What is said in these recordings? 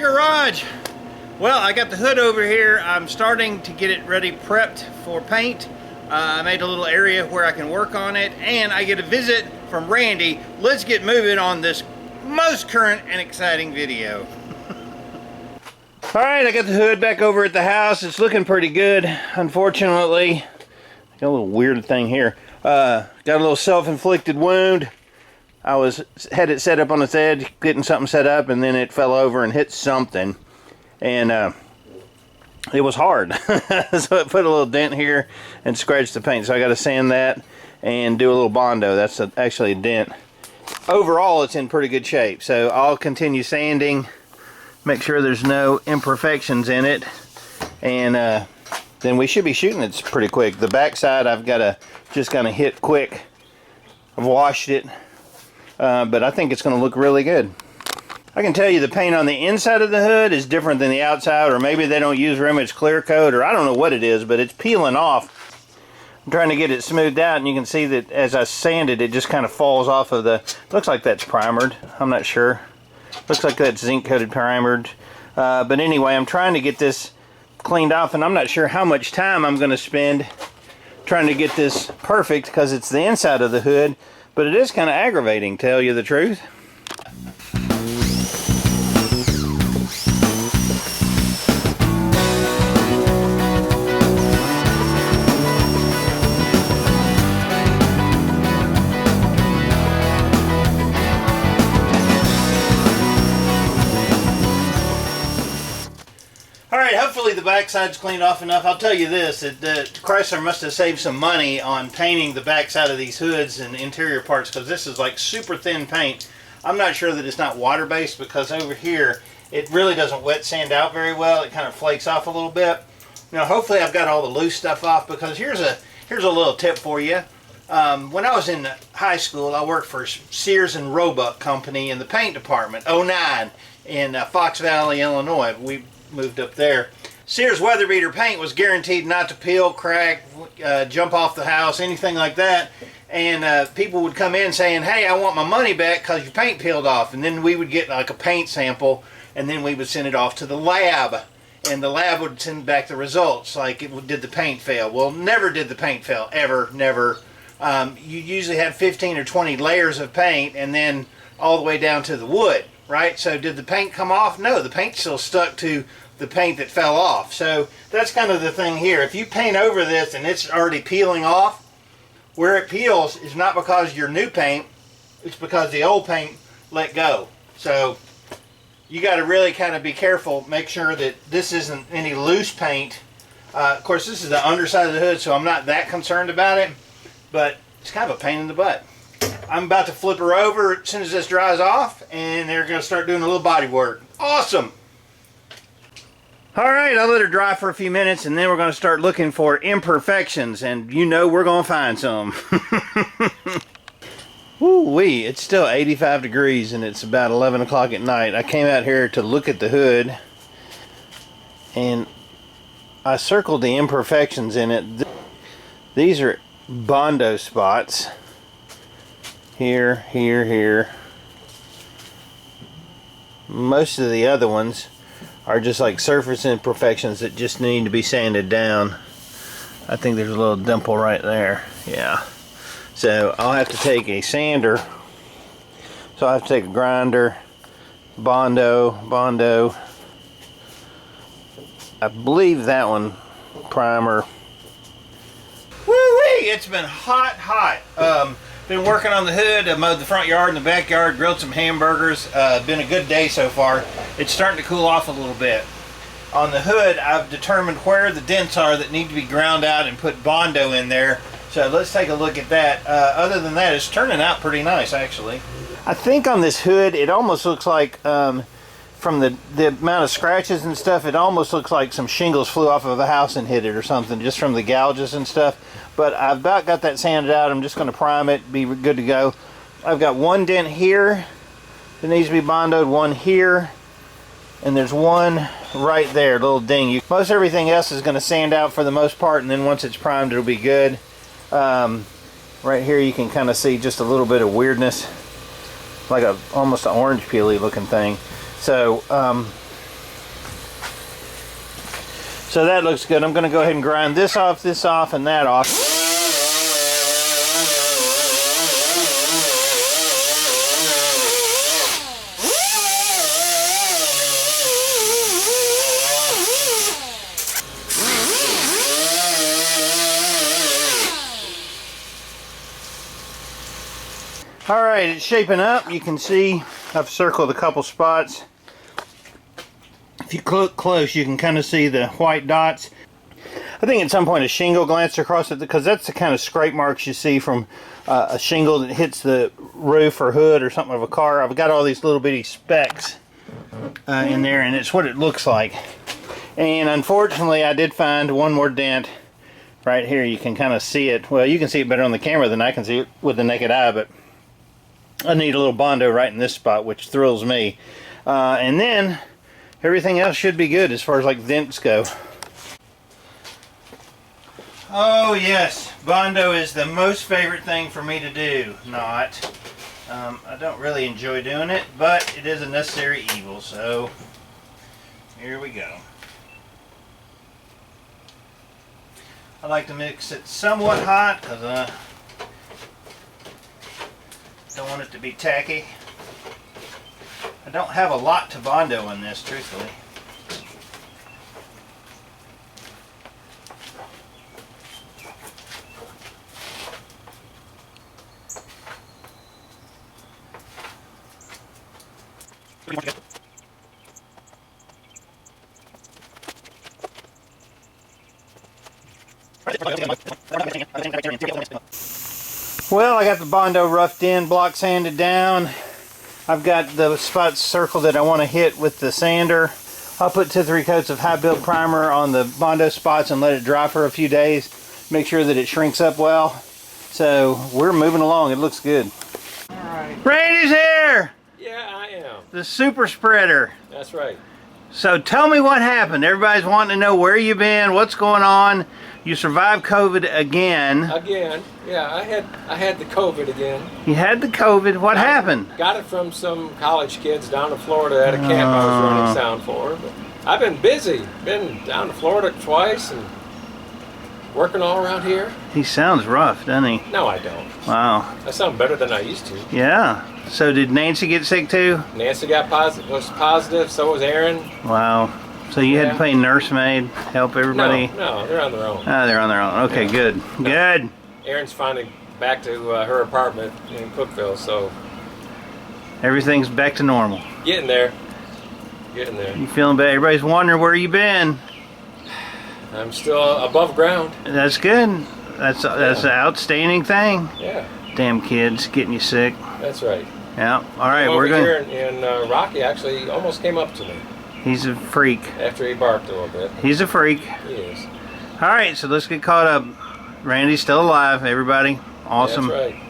garage. Well, I got the hood over here. I'm starting to get it ready, prepped for paint. I made a little area where I can work on it, and I get a visit from Randy. Let's get moving on this most current and exciting video. All right, I got the hood back over at the house. It's looking pretty good. Unfortunately, got a little weird thing here. Got a little self-inflicted wound. I had it set up on its edge, getting something set up, and then it fell over and hit something. And it was hard. So it put a little dent here and scratched the paint. So I got to sand that and do a little Bondo. That's actually a dent. Overall, it's in pretty good shape. So I'll continue sanding, make sure there's no imperfections in it, and then we should be shooting it pretty quick. The back side I've got to just kind of hit quick. I've washed it, but I think it's going to look really good. I can tell you the paint on the inside of the hood is different than the outside, or maybe they don't use very much clear coat, or I don't know what it is, but it's peeling off. I'm trying to get it smoothed out, and you can see that as I sand it, it just kind of falls off of the, looks like that's primered. I'm not sure. Looks like that's zinc coated primered. But anyway, I'm trying to get this cleaned off, and I'm not sure how much time I'm going to spend trying to get this perfect because it's the inside of the hood, but it is kind of aggravating, to tell you the truth. Hopefully the backside's cleaned off enough. I'll tell you this, Chrysler must have saved some money on painting the backside of these hoods and interior parts, because this is like super thin paint. I'm not sure that it's not water-based, because over here it really doesn't wet sand out very well. It kind of flakes off a little bit. Now hopefully I've got all the loose stuff off, because here's a little tip for you. When I was in high school, I worked for Sears and Roebuck Company in the paint department, 09, in Fox Valley, Illinois. We moved up there. Sears weather beater paint was guaranteed not to peel, crack, jump off the house, anything like that. And people would come in saying, hey, I want my money back because your paint peeled off. And then we would get like a paint sample, and then we would send it off to the lab. And the lab would send back the results, like did the paint fail? Well, never did the paint fail, ever, never. You usually had 15 or 20 layers of paint, and then all the way down to the wood, right? So did the paint come off? No, the paint still stuck to the paint that fell off. So that's kind of the thing here. If you paint over this and it's already peeling off, where it peels is not because your new paint, it's because the old paint let go. So you got to really kind of be careful, make sure that this isn't any loose paint. Of course, this is the underside of the hood, so I'm not that concerned about it, but it's kind of a pain in the butt. I'm about to flip her over as soon as this dries off, and they're going to start doing a little body work. Awesome! Alright, I'll let her dry for a few minutes, and then we're going to start looking for imperfections, and you know we're going to find some. Woo-wee, it's still 85 degrees, and it's about 11 o'clock at night. I came out here to look at the hood, and I circled the imperfections in it. These are Bondo spots. Here, here, here. Most of the other ones are just like surface imperfections that just need to be sanded down. I think there's a little dimple right there. Yeah. So I'll have to take a sander. So I have to take a grinder, Bondo. I believe that one, primer. Woo-wee! It's been hot. Been working on the hood. I mowed the front yard and the backyard, grilled some hamburgers. Been a good day so far. It's starting to cool off a little bit. On the hood, I've determined where the dents are that need to be ground out and put Bondo in there. So let's take a look at that. Other than that, it's turning out pretty nice, actually. I think on this hood, it almost looks like, from the amount of scratches and stuff, it almost looks like some shingles flew off of a house and hit it or something, just from the gouges and stuff. But I've about got that sanded out. I'm just going to prime it, be good to go. I've got one dent here that needs to be Bondoed, one here, and there's one right there, a little ding. Most everything else is going to sand out for the most part, and then once it's primed, it'll be good. Right here you can kind of see just a little bit of weirdness, like almost an orange peely looking thing. So So that looks good. I'm going to go ahead and grind this off, and that off. All right, it's shaping up. You can see I've circled a couple spots. If you look close, you can kind of see the white dots. I think at some point a shingle glanced across it, because that's the kind of scrape marks you see from a shingle that hits the roof or hood or something of a car. I've got all these little bitty specks in there, and it's what it looks like. And unfortunately, I did find one more dent right here. You can kind of see it. Well, you can see it better on the camera than I can see it with the naked eye, but I need a little Bondo right in this spot, which thrills me. And then everything else should be good as far as like dents go. Oh yes, Bondo is the most favorite thing for me to do. Not. I don't really enjoy doing it, but it is a necessary evil, so here we go. I like to mix it somewhat hot because I don't want it to be tacky. I don't have a lot to Bondo in this, truthfully. Well, I got the Bondo roughed in, block sanded down. I've got the spots circled that I want to hit with the sander. I'll put 2 or 3 coats of high build primer on the Bondo spots and let it dry for a few days. Make sure that it shrinks up well. So we're moving along. It looks good. All right. Randy's here! Yeah, I am. The super spreader. That's right. So tell me what happened. Everybody's wanting to know where you've been, what's going on. You survived COVID again. Again, yeah, I had the COVID again. You had the COVID. What happened? Got it from some college kids down in Florida at a camp I was running sound for. But I've been busy. Been down to Florida twice and working all around here. He sounds rough, doesn't he? No, I don't. Wow. I sound better than I used to. Yeah. So did Nancy get sick too? Nancy was positive. So was Aaron. Wow. So you had to play nursemaid, help everybody? No, they're on their own. Ah, they're on their own. Okay, good. No. Good. Aaron's finally back to her apartment in Cookville, so everything's back to normal. Getting there. Getting there. You feeling better? Everybody's wondering where you been. I'm still above ground. That's good. That's an outstanding thing. Yeah. Damn kids getting you sick. That's right. Yeah. All right, we're going. Here in Rocky actually almost came up to me. He's a freak. After he barked a little bit. He's a freak. He is. All right, so let's get caught up. Randy's still alive, everybody. Awesome. That's right.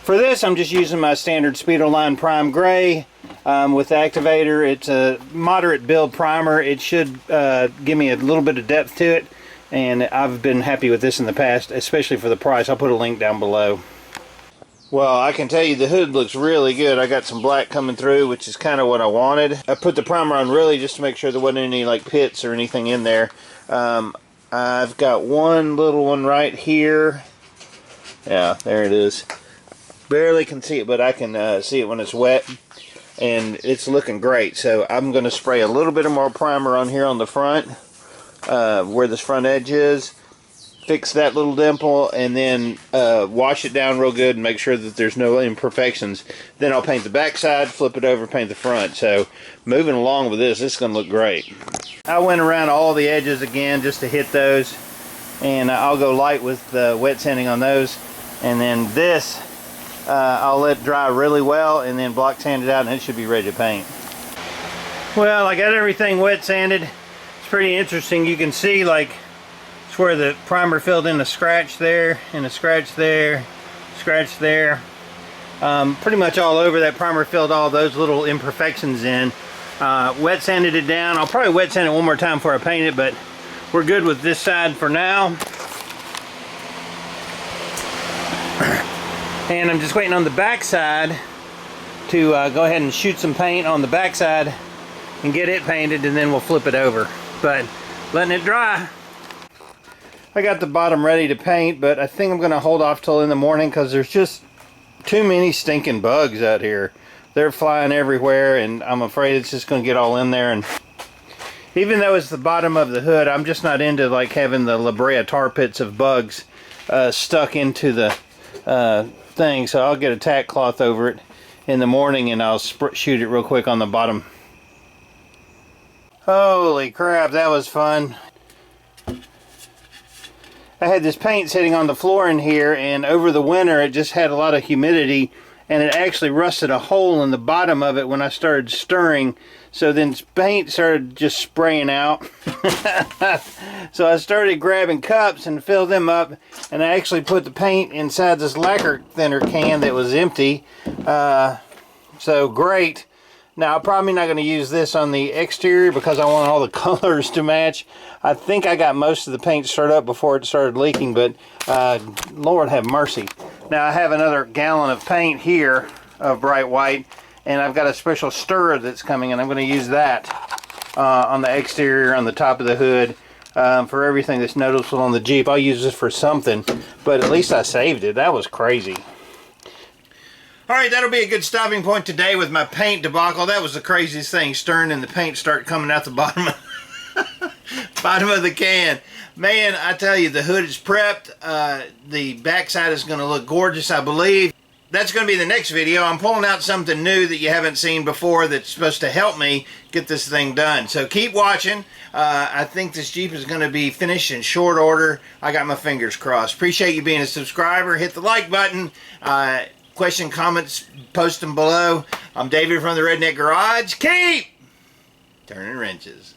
For this, I'm just using my standard Speedoline Prime Gray with the activator. It's a moderate build primer. It should give me a little bit of depth to it, and I've been happy with this in the past, especially for the price. I'll put a link down below. Well, I can tell you the hood looks really good. I got some black coming through, which is kind of what I wanted. I put the primer on really just to make sure there wasn't any like pits or anything in there. I've got one little one right here. Yeah, there it is. Barely can see it, but I can see it when it's wet, and it's looking great. So I'm going to spray a little bit of more primer on here on the front, where this front edge is, fix that little dimple, and then wash it down real good and make sure that there's no imperfections. Then I'll paint the back side, flip it over, paint the front. So moving along with this is going to look great. I went around all the edges again just to hit those, and I'll go light with the wet sanding on those, and then this I'll let dry really well and then block sand it out, and it should be ready to paint. Well, I got everything wet sanded. It's pretty interesting. You can see like it's where the primer filled in a scratch there and a scratch there, scratch there. Pretty much all over. That primer filled all those little imperfections in. Wet sanded it down. I'll probably wet sand it one more time before I paint it, but we're good with this side for now. And I'm just waiting on the back side to go ahead and shoot some paint on the back side and get it painted, and then we'll flip it over. But letting it dry. I got the bottom ready to paint, but I think I'm going to hold off till in the morning because there's just too many stinking bugs out here. They're flying everywhere, and I'm afraid it's just going to get all in there. And even though it's the bottom of the hood, I'm just not into like having the La Brea tar pits of bugs stuck into the thing. So I'll get a tack cloth over it in the morning, and I'll shoot it real quick on the bottom. Holy crap, that was fun. I had this paint sitting on the floor in here, and over the winter it just had a lot of humidity, and it actually rusted a hole in the bottom of it when I started stirring. So then paint started just spraying out. So I started grabbing cups and filled them up, and I actually put the paint inside this lacquer thinner can that was empty. So great. Now, I'm probably not going to use this on the exterior because I want all the colors to match. I think I got most of the paint stirred up before it started leaking, but Lord have mercy. Now, I have another gallon of paint here of bright white, and I've got a special stirrer that's coming, and I'm going to use that on the exterior, on the top of the hood, for everything that's noticeable on the Jeep. I'll use this for something, but at least I saved it. That was crazy. Alright, that'll be a good stopping point today with my paint debacle. That was the craziest thing, stirring and the paint start coming out the bottom of the can. Man, I tell you, the hood is prepped. The backside is going to look gorgeous, I believe. That's going to be the next video. I'm pulling out something new that you haven't seen before that's supposed to help me get this thing done. So keep watching. I think this Jeep is going to be finished in short order. I got my fingers crossed. Appreciate you being a subscriber. Hit the like button. Question, comments, post them below. I'm David from the Redneck Garage. Keep turning wrenches.